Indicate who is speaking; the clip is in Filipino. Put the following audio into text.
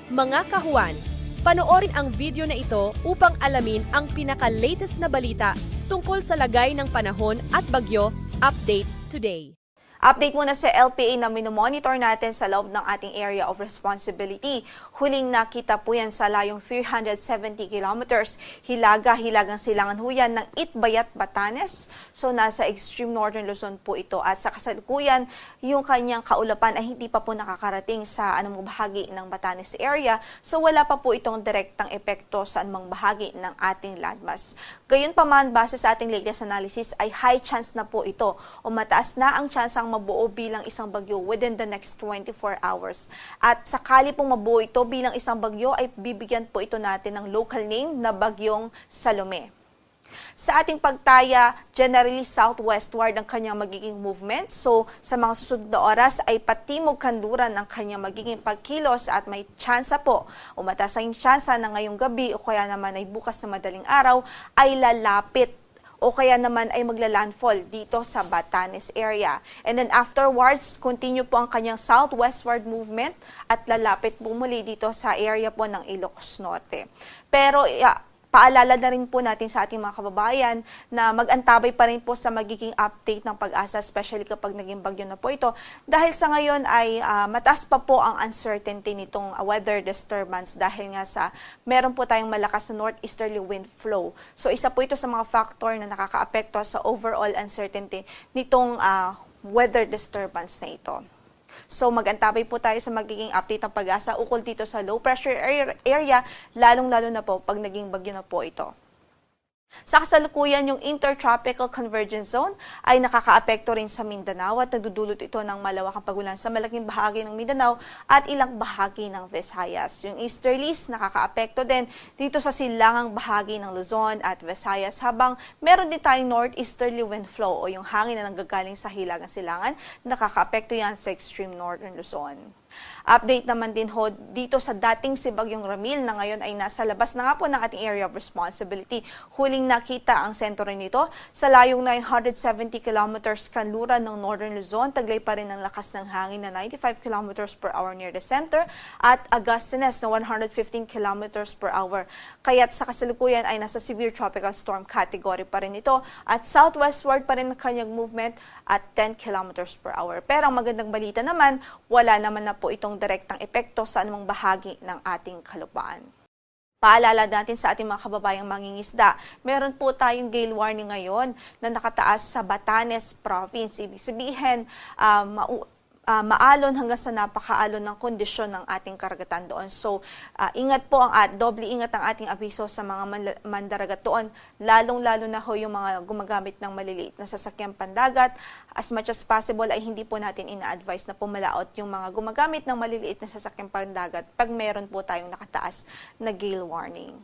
Speaker 1: Mga kahuan, panoorin ang video na ito upang alamin ang pinaka-latest na balita tungkol sa lagay ng panahon at bagyo. Update today.
Speaker 2: Update muna sa LPA na minomonitor natin sa loob ng ating area of responsibility. Huling nakita po yan sa layong 370 kilometers. Hilagang silangan ho yan ng Itbayat, Batanes. So nasa extreme northern Luzon po ito. At sa kasalukuyan, yung kanyang kaulapan ay hindi pa po nakakarating sa anumang bahagi ng Batanes area. So wala pa po itong direktang epekto sa anumang bahagi ng ating landmass. Gayunpaman, base sa ating latest analysis ay high chance na po ito o mataas na ang chance ang mabuo bilang isang bagyo within the next 24 hours. At sakali pong mabuo ito bilang isang bagyo ay bibigyan po ito natin ng local name na Bagyong Salome. Sa ating pagtaya, generally southwestward ang kanyang magiging movement. So sa mga susunod na oras ay patimog kanluran ang kanyang magiging pagkilos at may tsansa po o mataas ang tsansa na ngayong gabi o kaya naman ay bukas na madaling araw ay lalapit o kaya naman ay magla-landfall dito sa Batanes area. And then afterwards, continue po ang kanyang southwestward movement at lalapit po muli dito sa area po ng Ilocos Norte. Pero paalala na rin po natin sa ating mga kababayan na mag-antabay pa rin po sa magiging update ng Pag-asa, especially kapag naging bagyo na po ito. Dahil sa ngayon ay mataas pa po ang uncertainty nitong weather disturbance dahil nga sa meron po tayong malakas na northeasterly wind flow. So isa po ito sa mga factor na nakakaapekto sa overall uncertainty nitong weather disturbance na ito. So mag-antabay po tayo sa magiging update ng Pag-asa ukol dito sa low pressure area, lalong-lalo na po pag naging bagyo na po ito. Sa kasalukuyan, yung Intertropical Convergence Zone ay nakakaapekto rin sa Mindanao at nagdudulot ito ng malawakang pagulan sa malaking bahagi ng Mindanao at ilang bahagi ng Visayas. Yung easterlies nakakaapekto din dito sa silangang bahagi ng Luzon at Visayas habang meron din tayong northeasterly wind flow o yung hangin na nanggagaling sa hilagang silangan, nakakaapekto yan sa extreme northern Luzon. Update naman din ho dito sa dating si Bagyong Ramil na ngayon ay nasa labas na nga po ng ating area of responsibility. Huling nakita ang sentro nito sa layong 970 kilometers kanluran ng northern Luzon. Taglay pa rin ang lakas ng hangin na 95 kilometers per hour near the center at agustness na 115 kilometers per hour. Kaya't sa kasalukuyan ay nasa severe tropical storm category pa rin ito at southwestward pa rin ang kanyang movement at 10 kilometers per hour. Pero ang magandang balita naman, wala naman na po itong direktang epekto sa anumang bahagi ng ating kalupaan. Paalala natin sa ating mga kababayang mangingisda, meron po tayong gale warning ngayon na nakataas sa Batanes Province. Ibig sabihin, maalon hanggang sa napakaalon ng kondisyon ng ating karagatan doon. So, ingat po doble ingat ang ating abiso sa mga mandaragat doon, lalong-lalo na ho yung mga gumagamit ng maliliit na sasakyang pandagat. As much as possible ay hindi po natin ina-advise na pumalaot yung mga gumagamit ng maliliit na sasakyang pandagat pag meron po tayong nakataas na gale warning.